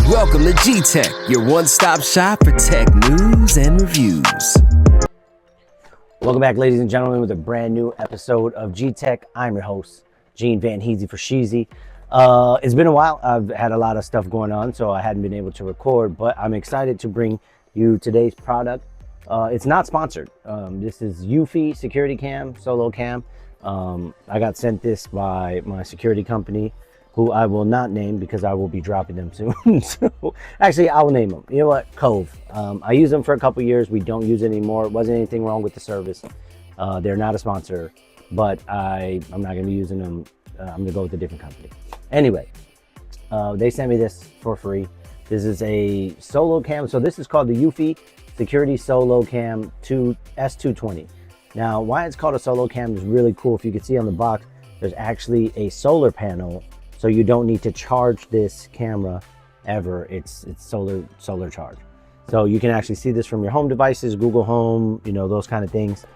Welcome to G-Tech, your one-stop shop for tech news and reviews. Welcome back, ladies and gentlemen, with a brand new episode of G-Tech. I'm your host, Gene Van Heezy for Sheezy. It's been a while. I've had a lot of stuff going on, so I hadn't been able to record, but I'm excited to bring you today's product. It's not sponsored. This is Eufy SoloCam S220. I got sent this by my security company, who I will not name because I will be dropping them soon. So, actually, I will name them. You know what? Cove. I used them for a couple years. We don't use it anymore. It wasn't anything wrong with the service. They're not a sponsor, but I'm not going to be using them. I'm going to go with a different company. Anyway, they sent me this for free. This is a SoloCam. So this is called the Eufy SoloCam S220. Now, why it's called a SoloCam is really cool. If you can see on the box, there's actually a solar panel. So you don't need to charge this camera ever. It's solar charge. So you can actually see this from your home devices, Google Home, you know, those kind of things.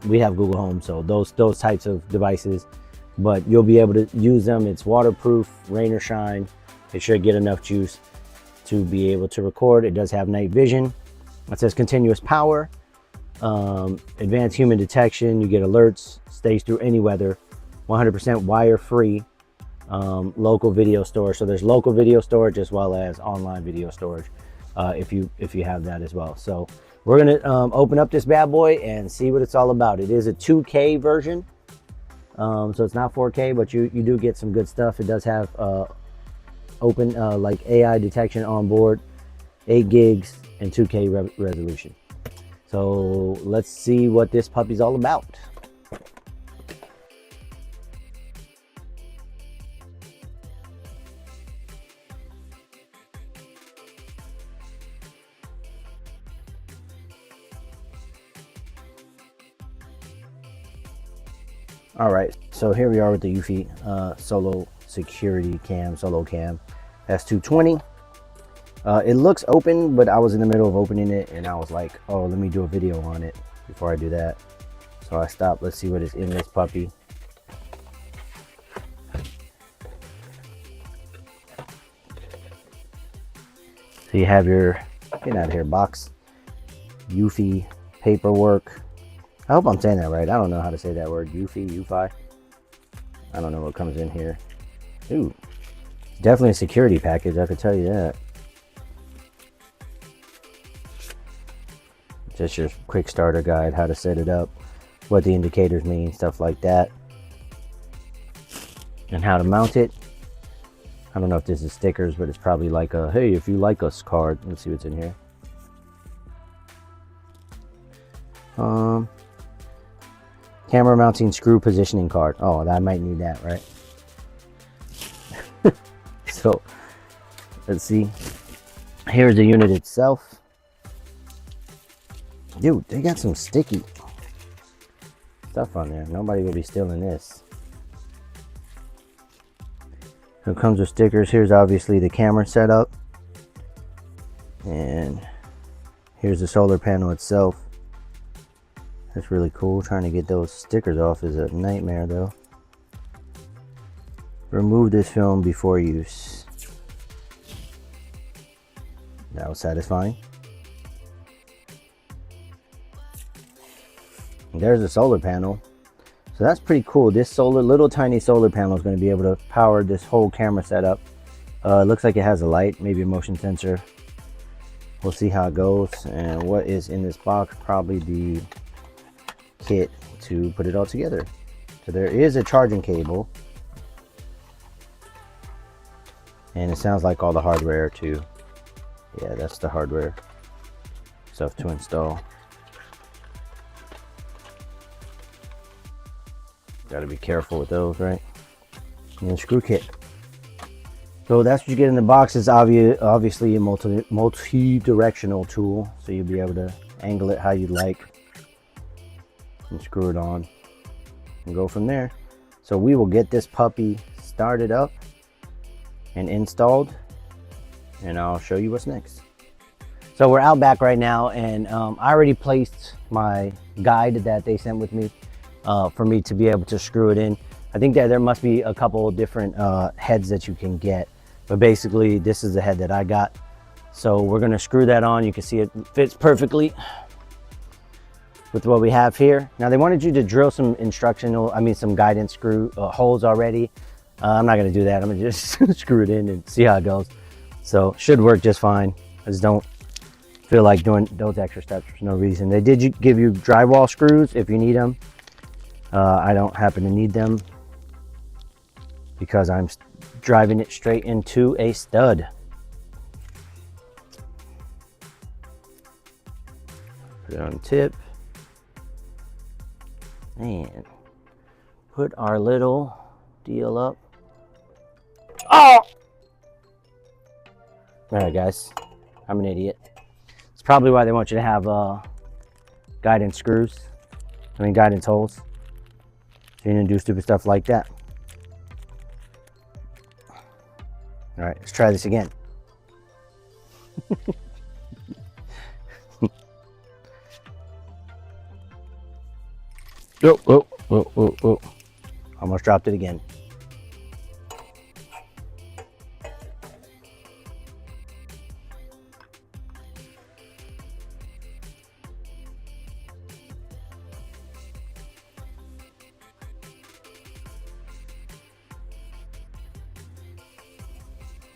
We have Google Home, so those types of devices. But you'll be able to use them. It's waterproof, rain or shine. It should get enough juice to be able to record. It does have night vision. It says continuous power, advanced human detection. You get alerts, stays through any weather, 100% wire-free. Local video storage. So there's local video storage as well as online video storage if you have that as well. So we're gonna open up this bad boy and see what it's all about. It is a 2K version, so it's not 4K, but you do get some good stuff. It does have open like AI detection on board, 8 gigs and 2K resolution. So let's see what this puppy's all about. All right, so here we are with the Eufy SoloCam S220. It looks open, but I was in the middle of opening it and I was like, oh, let me do a video on it before I do that. So I stopped. Let's see what is in this puppy. So you have your, get out of here, box, Eufy paperwork. I hope I'm saying that right. I don't know how to say that word. Eufy. I don't know what comes in here. Ooh, definitely a security package, I could tell you that. Just your quick starter guide, how to set it up, what the indicators mean, stuff like that. And how to mount it. I don't know if this is stickers, but it's probably like a, hey, if you like us card. Let's see what's in here. Camera mounting screw positioning card. Oh, I might need that, right? So, let's see. Here's the unit itself. Dude, they got some sticky stuff on there. Nobody will be stealing this. So it comes with stickers. Here's obviously the camera setup. And here's the solar panel itself. That's really cool. Trying to get those stickers off is a nightmare though. Remove this film before use. That was satisfying. There's the solar panel. So that's pretty cool. This little tiny solar panel is going to be able to power this whole camera setup. It looks like it has a light, maybe a motion sensor. We'll see how it goes. And what is in this box? Probably the kit to put it all together. So there is a charging cable, and it sounds like all the hardware too. Yeah, that's the hardware stuff to install. Got to be careful with those, right? And then screw kit. So that's what you get in the box. It's obviously a multi-directional tool, so you'll be able to angle it how you like and screw it on and go from there. So we will get this puppy started up and installed, and I'll show you what's next. So we're out back right now, and I already placed my guide that they sent with me for me to be able to screw it in. I think that there must be a couple of different heads that you can get, but basically this is the head that I got. So we're gonna screw that on. You can see it fits perfectly with what we have here. Now they wanted you to drill some some guidance screw holes already. I'm not gonna do that. I'm gonna just screw it in and see how it goes. So should work just fine. I just don't feel like doing those extra steps for no reason. They did give you drywall screws if you need them. I don't happen to need them because I'm driving it straight into a stud. Put it on the tip and put our little deal up. Oh! All right, guys, I'm an idiot. It's probably why they want you to have guidance holes. So you didn't do stupid stuff like that. All right, let's try this again. Oh. Almost dropped it again.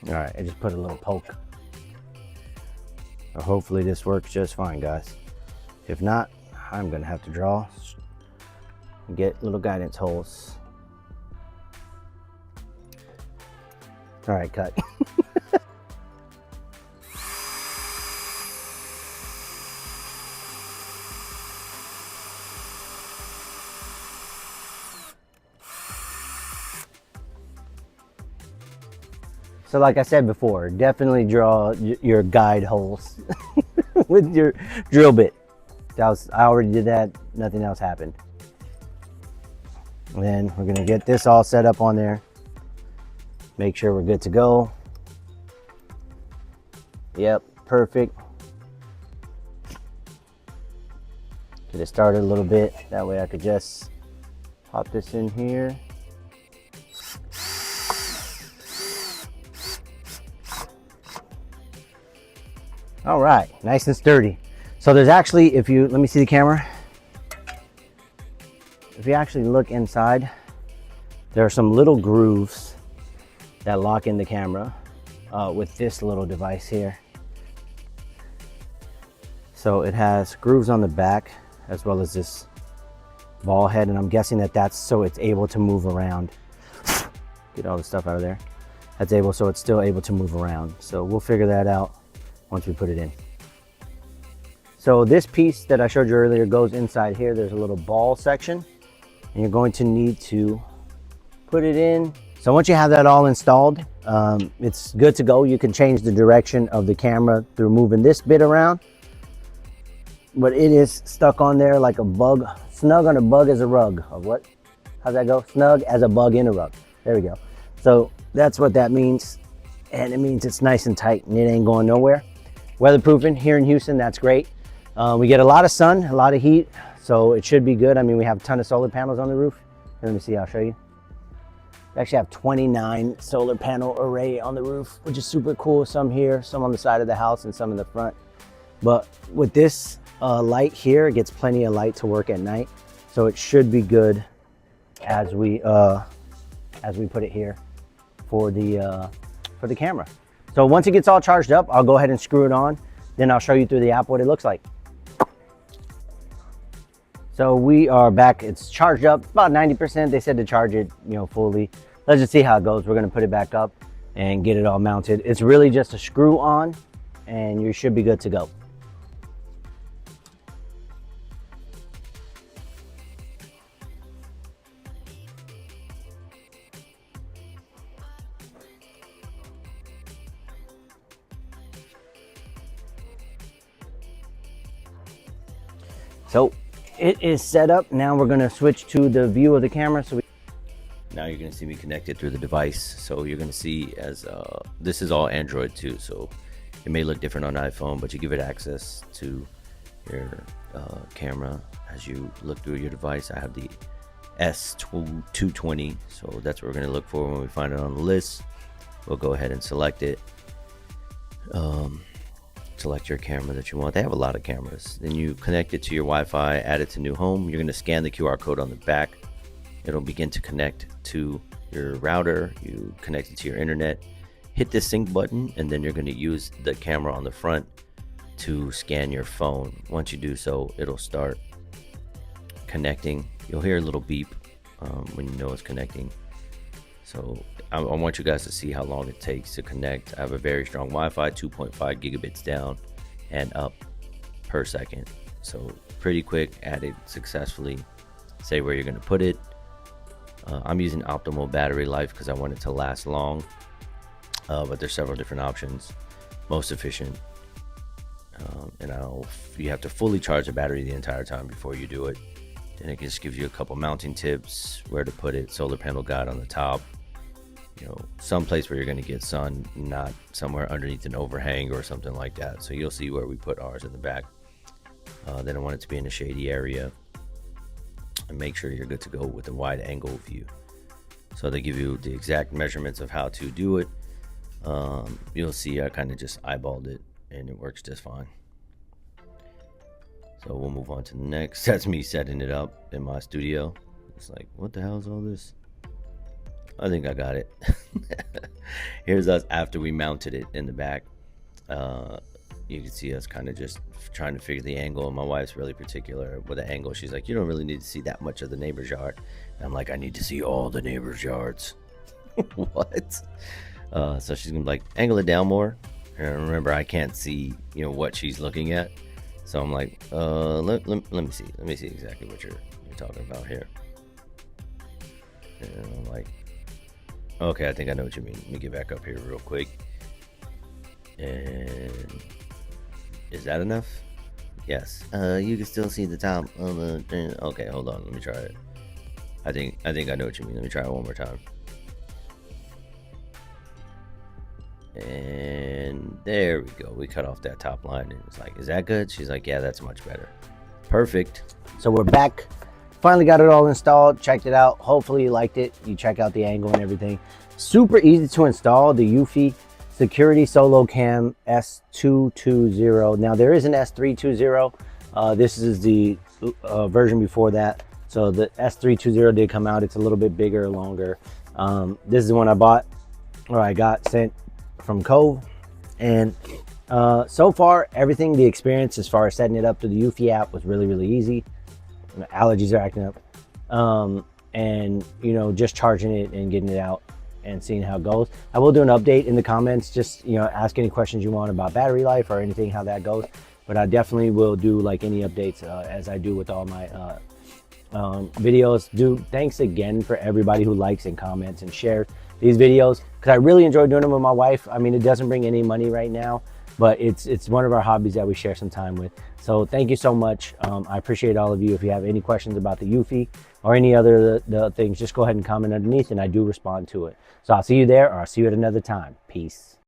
All right, I just put a little poke. So hopefully this works just fine, guys. If not, I'm gonna have to draw and get little guidance holes. All right, cut. So like I said before, definitely draw your guide holes with your drill bit. I already did that, nothing else happened. And then we're gonna get this all set up on there. Make sure we're good to go. Yep, perfect. Get it started a little bit. That way I could just pop this in here. All right, nice and sturdy. So there's actually, let me see the camera. If you actually look inside, there are some little grooves that lock in the camera with this little device here. So it has grooves on the back as well as this ball head, and I'm guessing that that's so it's able to move around. Get all the stuff out of there. So it's still able to move around. So we'll figure that out once we put it in. So this piece that I showed you earlier goes inside here. There's a little ball section, and you're going to need to put it in. So once you have that all installed, it's good to go. You can change the direction of the camera through moving this bit around, but it is stuck on there like a bug, snug on a bug as a rug. Of what? How's that go? Snug as a bug in a rug. There we go. So that's what that means, and it means it's nice and tight and it ain't going nowhere. Weatherproofing here in Houston, that's great. We get a lot of sun, a lot of heat, so it should be good. I mean, we have a ton of solar panels on the roof. Let me see, I'll show you. We actually have 29 solar panel array on the roof, which is super cool. Some here, some on the side of the house, and some in the front. But with this light here, it gets plenty of light to work at night, so it should be good as we put it here for the camera. So once it gets all charged up, I'll go ahead and screw it on. Then I'll show you through the app what it looks like. So we are back. It's charged up about 90%. They said to charge it, fully. Let's just see how it goes. We're gonna put it back up and get it all mounted. It's really just a screw on, and you should be good to go. So it is set up. Now we're gonna switch to the view of the camera. Now you're gonna see me connected through the device. So you're gonna see this is all Android too. So it may look different on iPhone, but you give it access to your camera as you look through your device. I have the S220. So that's what we're going to look for when we find it on the list. We'll go ahead and select it. Select your camera that you want. They have a lot of cameras. Then you connect it to your Wi-Fi, add it to new home. You're going to scan the QR code on the back. It'll begin to connect to your router. You connect it to your internet. Hit the sync button, and then you're going to use the camera on the front to scan your phone. Once you do so, it'll start connecting. You'll hear a little beep when you know it's connecting. So I want you guys to see how long it takes to connect. I have a very strong Wi-Fi, 2.5 gigabits down and up per second. So pretty quick, added successfully. Say where you're going to put it. I'm using optimal battery life because I want it to last long. But there's several different options. Most efficient. And you have to fully charge the battery the entire time before you do it. Then it just gives you a couple mounting tips, where to put it, solar panel guide on the top. Some place where you're going to get sun, not somewhere underneath an overhang or something like that. So you'll see where we put ours in the back. Then I want it to be in a shady area, and make sure you're good to go with a wide angle view. So they give you the exact measurements of how to do it. You'll see I kind of just eyeballed it, and it works just fine. So we'll move on to the next. That's me setting it up in my studio. It's like, what the hell is all this? I think I got it. Here's us after we mounted it in the back. You can see us kind of just trying to figure the angle. And my wife's really particular with the angle. She's like, you don't really need to see that much of the neighbor's yard. And I'm like, I need to see all the neighbor's yards. What? So she's gonna be like, angle it down more. And remember, I can't see what she's looking at. So I'm like, let me see exactly what you're talking about here. And I'm like, okay, I think I know what you mean. Let me get back up here real quick. And is that enough? Yes. You can still see the top of the. Okay, hold on. Let me try it. I think I know what you mean. Let me try it one more time. And there we go. We cut off that top line, and it's like, is that good? She's like, yeah, that's much better. Perfect. So we're back. Finally got it all installed, checked it out. Hopefully you liked it. You check out the angle and everything. Super easy to install, the Eufy SoloCam S220. Now there is an S320. This is the version before that. So the S320 did come out. It's a little bit bigger, longer. This is the one I bought, or I got sent from Cove. And so far, everything, the experience as far as setting it up to the Eufy app was really, really easy. Allergies are acting up, and just charging it and getting it out and seeing how it goes. I will do an update in the comments, just ask any questions you want about battery life or anything, how that goes. But I definitely will do like any updates as I do with all my videos. Thanks again for everybody who likes and comments and shares these videos, because I really enjoy doing them with my wife. I mean, it doesn't bring any money right now, but it's one of our hobbies that we share some time with. So thank you so much. I appreciate all of you. If you have any questions about the Eufy or any other the things, just go ahead and comment underneath, and I do respond to it. So I'll see you there, or I'll see you at another time. Peace.